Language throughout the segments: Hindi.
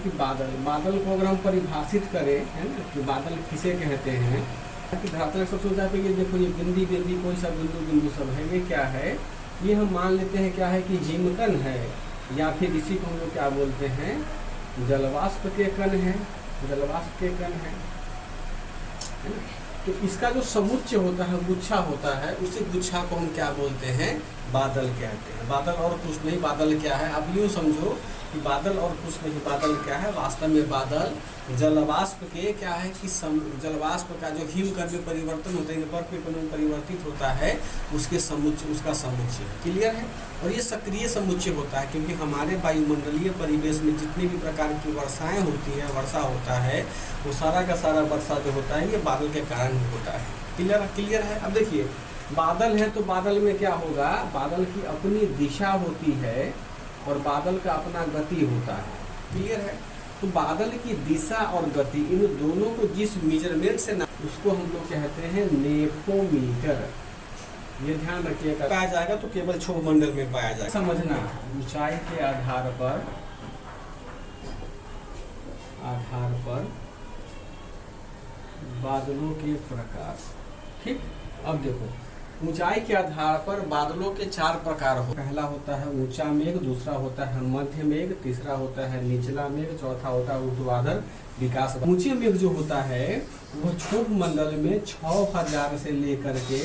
कि बादल बादल को अगर हम परिभाषित करें, है ना, कि बादल किसे कहते हैं, कि धरातल सबसे ऊंचाई पे ये देखो, ये बिंदी बिंदी कोई सा बिंदु बिंदु सब है, ये क्या है, ये हम मान लेते हैं क्या है कि हिमकण है, या फिर इसी को हम लोग क्या बोलते हैं, जलवाष्प के कण है, जलवाष्प के कण है ना। तो इसका जो समुच्चय होता है, गुच्छा होता है, उसी गुच्छा को हम क्या बोलते हैं, बादल कहते हैं। बादल और कुछ नहीं, बादल क्या है, अब यूँ समझो कि बादल और कुछ नहीं, बादल क्या है, वास्तव में बादल जलवाष्प के क्या है कि जलवाष्प का जो हिमकण में परिवर्तन होता है, बर्फ के कण में परिवर्तित होता है, उसके समुच्चय, उसका समुच्चय। क्लियर है। और ये सक्रिय समुच्चय होता है, क्योंकि हमारे वायुमंडलीय परिवेश में जितनी भी प्रकार की वर्षाएं होती है, वर्षा होता है, वो सारा का सारा वर्षा जो होता है, ये बादल के कारण ही होता है। क्लियर है। अब देखिए, बादल है तो बादल में क्या होगा, बादल की अपनी दिशा होती है और बादल का अपना गति होता है। क्लियर है। तो बादल की दिशा और गति, इन दोनों को जिस मेजरमेंट से ना, उसको हम लोग कहते हैं नेपोमीटर। ये ध्यान रखिएगा, पाया जाएगा तो केवल क्षोभ मंडल में पाया जाएगा। समझना, ऊंचाई के आधार पर बादलों के प्रकार। ठीक। अब देखो, ऊंचाई के आधार पर बादलों के 4 प्रकार हो। पहला होता है ऊंचा मेघ, दूसरा होता है मध्य मेघ, तीसरा होता है निचला मेघ, चौथा होता है ऊर्ध्वाधर विकास। ऊंचे मेघ जो होता है वो क्षोभ मंडल में 6000 से लेकर के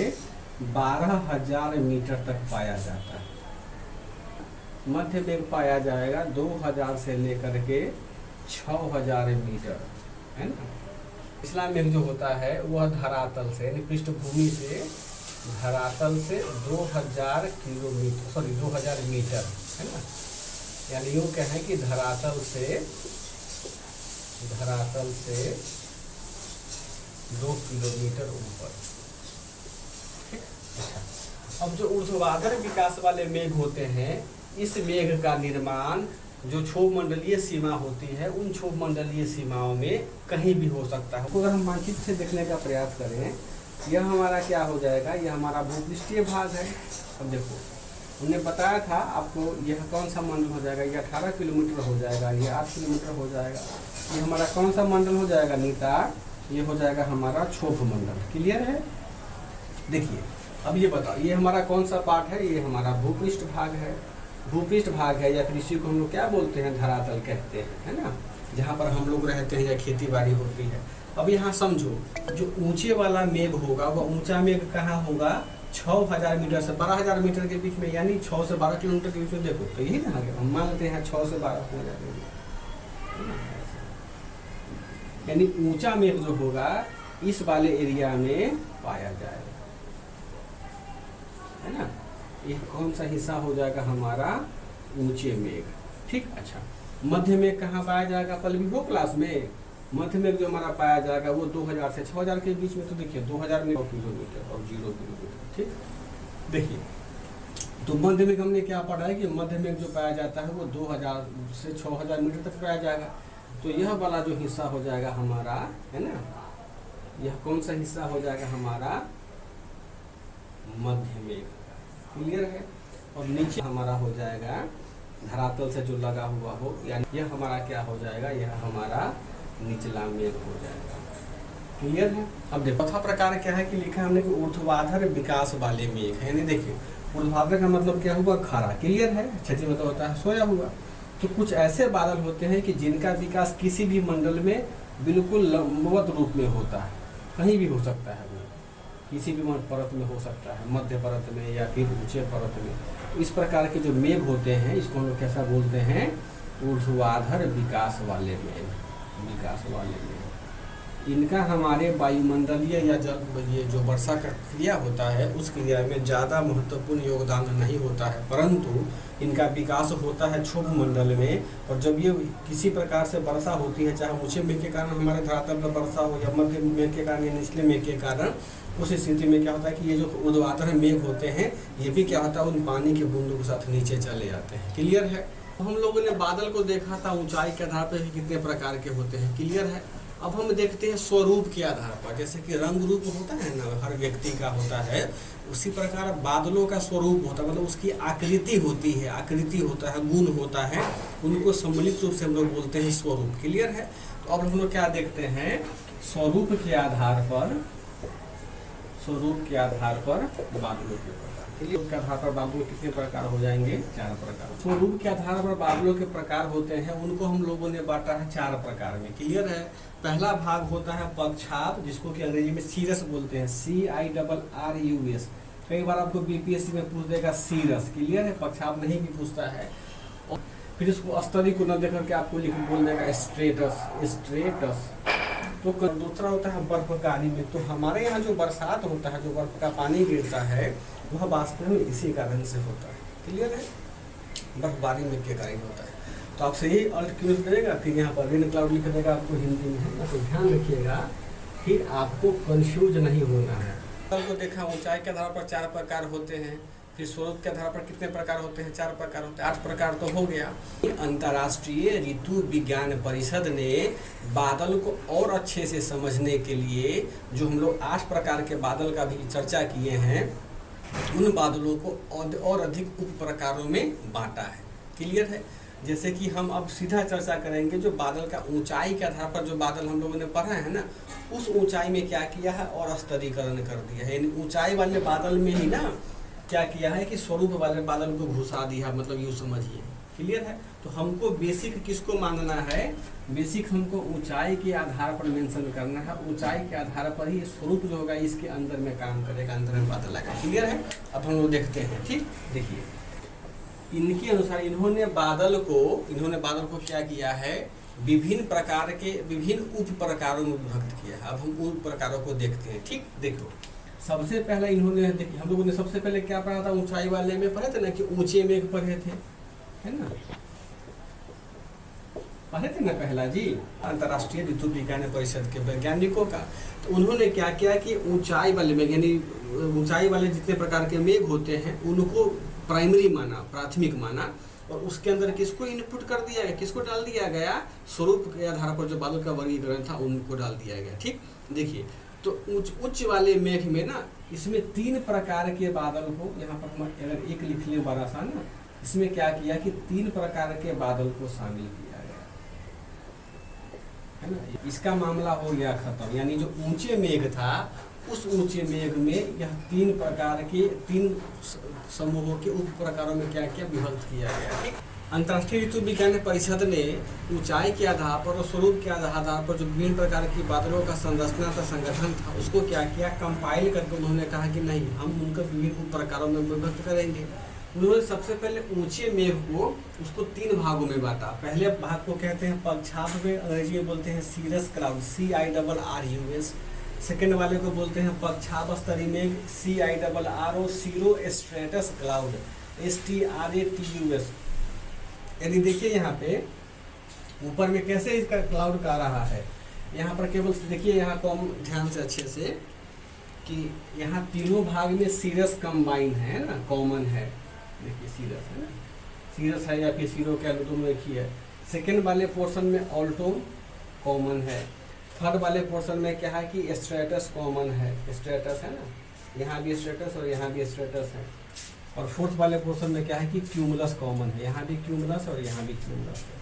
12000 मीटर तक पाया जाता है। मध्य मेघ पाया जाएगा 2000 से लेकर के 6000 मीटर, है ना। निचला मेघ जो होता है वह धरातल से, यानी पृष्ठभूमि से, धरातल से 2000 किलोमीटर, सॉरी 2000 मीटर, है ना। यानी यूँ कहें कि धरातल से 2 किलोमीटर ऊपर। ठीक। अच्छा, अब जो ऊर्ध्वाधर विकास वाले मेघ होते हैं, इस मेघ का निर्माण जो क्षोभ मंडलीय सीमा होती है, उन क्षोभ मंडलीय सीमाओं में कहीं भी हो सकता है। अगर हम मानचित्र से देखने का प्रयास करें, यह हमारा क्या हो जाएगा, यह हमारा भूपृष्ठीय भाग है। अब देखो, हमने बताया था आपको, यह कौन सा मंडल हो जाएगा, यह 18 किलोमीटर हो जाएगा, यह 8 किलोमीटर हो जाएगा। ये हमारा कौन सा मंडल हो जाएगा, नितार, ये हो जाएगा हमारा क्षोभ मंडल। क्लियर है। देखिए, अब ये बताओ, ये हमारा कौन सा पार्ट है, ये हमारा भूपृष्ठ भाग है। भूपृष्ठ भाग है, या फिर इसी को हम लोग क्या बोलते हैं, धरातल कहते हैं, है ना, जहाँ पर हम लोग रहते हैं या खेती बाड़ी होती है। अब यहाँ समझो, जो ऊंचे वाला मेघ होगा, वह ऊंचा मेघ कहाँ होगा, 6000 मीटर से 12000 मीटर के बीच में, यानी 6 से 12 किलोमीटर के बीच में। देखो, तो यही ना, हम मान लेते हैं 6 से 12 हो जाएगा, यानी ऊंचा मेघ जो होगा इस वाले एरिया में पाया जाएगा, है ना। ये कौन सा हिस्सा हो जाएगा हमारा, ऊंचे मेघ। ठीक। अच्छा, मध्य मेघ कहाँ पाया जाएगा, पल्लवी हो क्लास में। मध्य मेघ जो हमारा पाया जाएगा वो 2000 से 6000 के बीच में। तो देखिए, 2000 में 0 किलोमीटर और 0 किलोमीटर। ठीक। देखिए, तो मध्य मेघ हमने क्या पढ़ा है कि मध्य मेघ जो पाया जाता है वो 2000 से 6000 मीटर तक पाया जाएगा। तो यह वाला जो हिस्सा हो जाएगा हमारा, है ना, यह कौन सा हिस्सा हो जाएगा हमारा, मध्य मेघ। क्लियर है। और नीचे हमारा हो जाएगा धरातल से जो लगा हुआ हो, यानी यह हमारा क्या हो जाएगा, यह हमारा निचला मेघ हो जाएगा। क्लियर है। अब देखो, चौथा प्रकार क्या है कि लिखा है हमने कि ऊर्ध्वाधर विकास वाले मेघ है। यानी देखिए, ऊर्ध्वाधर का मतलब क्या हुआ, खड़ा। क्लियर है। क्षति मतलब होता है सोया हुआ। तो कुछ ऐसे बादल होते हैं कि जिनका विकास किसी भी मंडल में बिल्कुल लंबवत रूप में होता है, कहीं भी हो सकता है, वो किसी भी परत में हो सकता है, मध्य परत में या फिर ऊंचे परत में। इस प्रकार के जो मेघ होते हैं, इसको हम लोग कैसा बोलते हैं, ऊर्ध्वाधर विकास वाले मेघ, विकास वाले मेघ। इनका हमारे वायुमंडलीय या ये जो वर्षा का क्रिया होता है, उस क्रिया में ज़्यादा महत्वपूर्ण योगदान नहीं होता है, परंतु इनका विकास होता है क्षोभ मंडल में। और जब ये किसी प्रकार से वर्षा होती है, चाहे ऊंचे मेघ के कारण हमारे धरातल पर वर्षा हो या मध्य मेघ के कारण या निचले मेघ के कारण, उस स्थिति में क्या होता है कि ये जो ऊर्ध्वाधर मेघ होते हैं, ये भी क्या होता है, उन पानी के बूंदों के साथ नीचे चले जाते हैं। क्लियर है। हम लोगों ने बादल को देखा था ऊंचाई के आधार पर कितने प्रकार के होते हैं। क्लियर है। अब हम देखते हैं स्वरूप के आधार पर, जैसे कि रंग रूप होता है ना, हर व्यक्ति का होता है, उसी प्रकार बादलों का स्वरूप होता है, मतलब उसकी आकृति होती है, आकृति होता है, गुण होता है, उनको सम्मिलित रूप से हम लोग बोलते हैं स्वरूप। क्लियर है? तो अब हम लोग क्या देखते हैं, स्वरूप के आधार पर, स्वरूप के आधार पर बादलों के प्रकार। स्वरूप के आधार पर बादलों कितने प्रकार हो जाएंगे? 4 प्रकार। स्वरूप के आधार पर बादलों के प्रकार होते हैं, उनको हम लोगों ने बांटा है 4 प्रकार में। क्लियर है? पहला भाग होता है पक्षाप, जिसको कि अंग्रेजी में सीरस बोलते हैं, CIRRUS। कई बार आपको बीपीएससी में पूछ देगा सीरस। क्लियर है? पक्षाप नहीं भी पूछता है। और फिर इसको स्तरी को न देकर के आपको लिख बोल देगा स्ट्रेटस, स्ट्रेटस। तो दूसरा होता है बर्फकारी में। तो हमारे यहाँ जो बरसात होता है, जो बर्फ का पानी गिरता है, वह वास्तव में इसी कारण से होता है। क्लियर है? बर्फबारी में के कारण होता है। तो आपसे यही अल्ट क्यूज देगा, फिर यहाँ पर रेन क्लाउड लिख देगा आपको हिंदी में, है ना? तो ध्यान रखिएगा, फिर आपको कंफ्यूज नहीं होना है। बादल को देखा, ऊंचाई के आधार पर 4 प्रकार होते हैं। फिर स्वरूप के आधार पर कितने प्रकार होते हैं? 4 प्रकार होते हैं। 8 प्रकार तो हो गया। अंतर्राष्ट्रीय ऋतु विज्ञान परिषद ने बादल को और अच्छे से समझने के लिए जो हम लोग 8 प्रकार के बादल का भी चर्चा किए हैं, उन बादलों को और अधिक उप प्रकारों में बांटा है। क्लियर है? जैसे कि हम अब सीधा चर्चा करेंगे, जो बादल का ऊंचाई के आधार पर जो बादल हम लोगों ने पढ़ा है ना, उस ऊंचाई में क्या किया है और स्तरीकरण कर दिया है। यानी ऊंचाई वाले बादल में ही ना क्या किया है कि स्वरूप वाले बादल को घुसा दिया, मतलब यूँ समझिए। क्लियर है? तो हमको बेसिक किसको मानना है? बेसिक हमको ऊंचाई के आधार पर मेंशन करना है। ऊंचाई के आधार पर ही स्वरूप जो होगा इसके अंदर में काम करेगा, अंदर में बादल आएगा। क्लियर है? अब हम लोग देखते हैं। ठीक, देखिए इनके अनुसार इन्होंने बादल को क्या किया है, विभिन्न प्रकार के विभिन्न उप प्रकारों में विभक्त किया है। अब हम उप प्रकारों को देखते हैं। ठीक, देखो सबसे पहले इन्होंने, देखिए हम लोगों ने सबसे पहले क्या पढ़ा था? ऊंचाई वाले में पढ़े थे ना कि ऊंचे मेघ पढ़े थे, है ना? पढ़े थे ना पहला जी, अंतर्राष्ट्रीय ऋतु विज्ञान परिषद के वैज्ञानिकों का। तो उन्होंने क्या किया कि ऊंचाई वाले मेघ, यानी ऊंचाई वाले जितने प्रकार के मेघ होते हैं उनको प्राइमरी माना, प्राथमिक माना, और उसके अंदर किसको इनपुट कर दिया गया, किसको डाल दिया गया? स्वरूप के आधार पर जो बादल का वर्गीकरण था उनको डाल दिया गया। ठीक, देखिए तो उच्च वाले मेघ में ना, इसमें 3 प्रकार के बादल को, यहाँ पर हम अगर एक लिख लें बड़ा सा ना, इसमें क्या किया कि 3 प्रकार के बादल को शामिल किया गया, है ना? इसका मामला हो गया खत्म। यानी जो ऊंचे मेघ था, उस ऊंचे मेघ में यह 3 प्रकार के 3 समूहों के उप प्रकारों में क्या किया, विभक्त किया गया। ठीक, अंतर्राष्ट्रीय ऋतु विज्ञान परिषद ने ऊंचाई के आधार पर और स्वरूप के आधार पर जो विभिन्न प्रकार की बादलों का संरचना था, संगठन था, उसको क्या किया, कंपाइल करके उन्होंने कहा कि नहीं, हम उनका विभिन्न उप प्रकारों में विभक्त करेंगे। उन्होंने सबसे पहले ऊंचे मेघ को, उसको 3 भागों में बांटा। पहले भाग को कहते हैं पक्षाप में, अंग्रेजी में बोलते हैं सीरस क्लाउड, CIRRUS। सेकेंड वाले को बोलते हैं पक्षाप स्तरीय मेघ, CIRRO, सीरो स्ट्रेटस क्लाउड, STRATUS। यानी देखिए यहाँ पे ऊपर में कैसे इसका क्लाउड का रहा है, यहाँ पर केवल देखिए, यहाँ को हम ध्यान से अच्छे से कि यहाँ तीनों भाग में सीरस कंबाइन है ना, कॉमन है। देखिए सीरस है ना, सीरस है या फिर सीरो के दोनों एक ही है। सेकेंड वाले पोर्शन में ऑल्टो कॉमन है। थर्ड वाले पोर्शन में क्या है कि स्ट्रेटस कॉमन है, स्ट्रेटस है ना, यहाँ भी स्ट्रेटस और यहाँ भी स्ट्रेटस है। और फोर्थ वाले पोर्शन में क्या है कि क्यूमुलस कॉमन है, यहाँ भी क्यूमुलस और यहाँ भी क्यूमुलस है।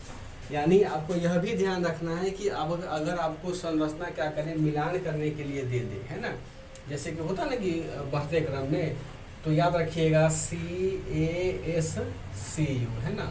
यानी आपको यह भी ध्यान रखना है कि अब अगर आपको संरचना क्या करें, मिलान करने के लिए दे दे, है ना, जैसे कि होता ना कि बढ़ते क्रम में, तो याद रखिएगा CASCU, है ना,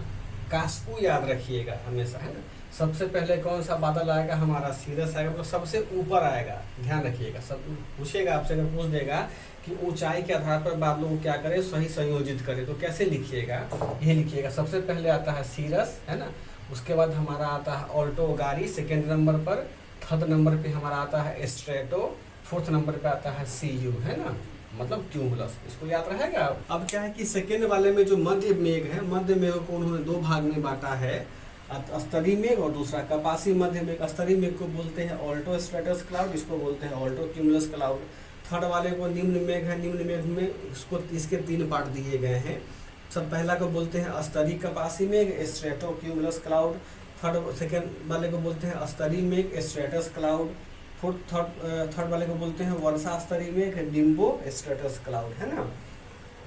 कास्कू याद रखिएगा हमेशा, है ना। सबसे पहले कौन सा बादल आएगा, हमारा सीरस आएगा, तो सबसे ऊपर आएगा, ध्यान रखिएगा। सब पूछेगा आपसे, अगर पूछ देगा कि ऊंचाई के आधार पर बादलों को क्या करे, सही संयोजित करे, तो कैसे लिखिएगा, ये लिखिएगा। सबसे पहले आता है सीरस, है ना, उसके बाद हमारा आता है ऑल्टो गारी सेकेंड नंबर पर, थर्ड नंबर पे हमारा आता है स्ट्रेटो, फोर्थ नंबर पे आता है CU, है ना, मतलब क्यूमुलस। इसको याद रहेगा। अब क्या है कि सेकेंड वाले में जो मध्य मेघ है, मध्य मेघ को उन्होंने 2 भाग में बांटा है, स्तरीय मेघ और दूसरा कपासी मध्य मेघ। स्तरीय मेघ को बोलते हैं ऑल्टो स्ट्रेटस क्लाउड, इसको बोलते हैं ऑल्टो क्यूमुलस क्लाउड। थर्ड वाले को निम्न मेघ है, निम्न मेघ में इसको इसके 3 पार्ट दिए गए हैं। सब पहला को बोलते हैं स्तरीय कपासी मेघ, स्ट्रेटो क्यूमुलस क्लाउड। सेकेंड वाले को बोलते हैं स्तरीय मेघ, स्ट्रेटस क्लाउड। थर्ड वाले को बोलते हैं वर्षा स्तरीय मेघ, निम्बो स्ट्रेटस क्लाउड, है ना।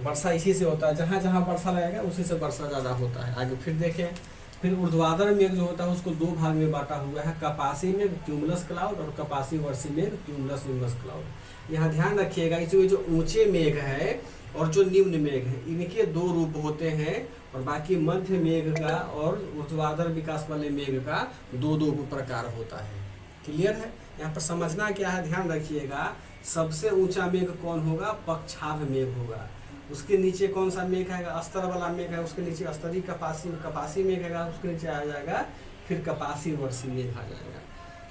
वर्षा इसी से होता है, जहाँ जहाँ वर्षा लगेगा उसी से वर्षा ज़्यादा होता है। आगे फिर देखें, फिर ऊर्ध्वाधर मेघ जो होता है उसको दो भाग में बांटा हुआ है, कपासी मेघ क्यूमुलस क्लाउड और कपासी वर्षी मेघ क्यूमुलस निम्बस क्लाउड। यहाँ ध्यान रखिएगा, इसमें जो ऊंचे मेघ है और जो निम्न मेघ है इनके दो रूप होते हैं, और बाकी मध्य मेघ का और ऊर्ध्वाधर विकास वाले मेघ का दो दो प्रकार होता है। क्लियर है। यहाँ पर समझना क्या है, ध्यान रखिएगा, सबसे ऊंचा मेघ कौन होगा, पक्षाभ मेघ होगा। उसके नीचे कौन सा मेघ है, अस्तर वाला मेघ है, उसके नीचे अस्तरी कपासी मेघ है, उसके नीचे आ जाएगा फिर कपासी वर्षी मेघ आ जाएगा।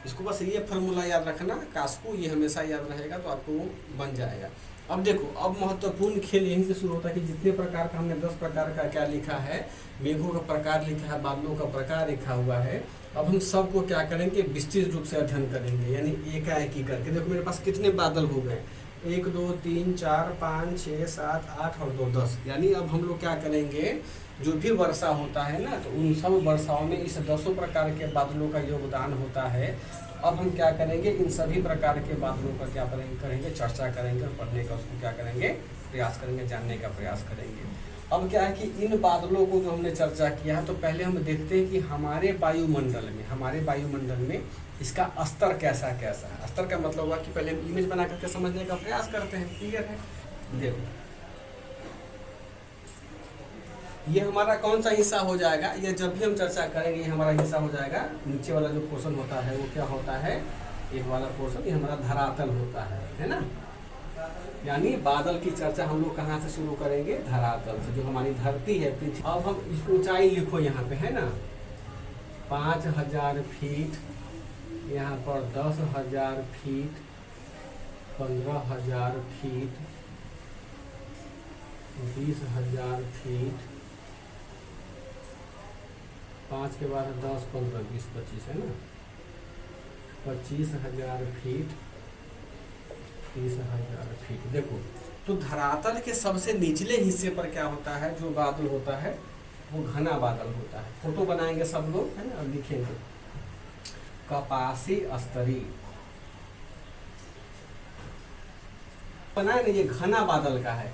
इसको बस ये फॉर्मूला याद रखना, कास्को ये हमेशा याद रहेगा तो आपको बन जाएगा। अब देखो, अब महत्वपूर्ण खेल यहीं से शुरू होता है कि जितने प्रकार का हमने 10 प्रकार का क्या लिखा है, मेघों का प्रकार लिखा है, बादलों का प्रकार लिखा हुआ है। अब हम सबको क्या करेंगे, विस्तृत रूप से अध्ययन करेंगे, यानी एकाएक ही करके। देखो मेरे पास कितने बादल हो गए, 1 2 3 4 5 6 7 8 और 2 10। यानी अब हम लोग क्या करेंगे, जो भी वर्षा होता है ना, तो उन सब वर्षाओं में इस 10 प्रकार के बादलों का योगदान होता है। तो अब हम क्या करेंगे, इन सभी प्रकार के बादलों का क्या करेंगे, चर्चा करेंगे और पढ़ने का उसको क्या करेंगे, प्रयास करेंगे, जानने का प्रयास करेंगे। अब क्या है कि इन बादलों को जो हमने चर्चा किया है, तो पहले हम देखते हैं कि हमारे वायुमंडल में इसका स्तर कैसा कैसा है। स्तर का मतलब हुआ कि पहले हम इमेज बना करके समझने का प्रयास करते हैं। क्लियर है। देखो ये हमारा कौन सा हिस्सा हो जाएगा, ये जब भी हम चर्चा करेंगे ये हमारा हिस्सा हो जाएगा। नीचे वाला जो पोर्शन होता है वो क्या होता है, ये वाला पोर्शन, ये हमारा धरातल होता है ना। यानी बादल की चर्चा हम लोग कहाँ से शुरू करेंगे, धरातल से, जो हमारी धरती है, पृथ्वी। अब हम इस ऊंचाई लिखो यहाँ पे, है ना, 5000 फीट, यहाँ पर 10,000 फीट, 15,000 फीट, 20,000 फीट, 5 के बाद 10 15 20 25, है ना, 25,000 फीट, 30,000 फीट। देखो तो धरातल के सबसे निचले हिस्से पर क्या होता है, जो बादल होता है वो घना बादल होता है। फोटो बनाएंगे सब लोग, है ना, और लिखेंगे कपासी स्तरी बनाए ना, ये घना बादल का है।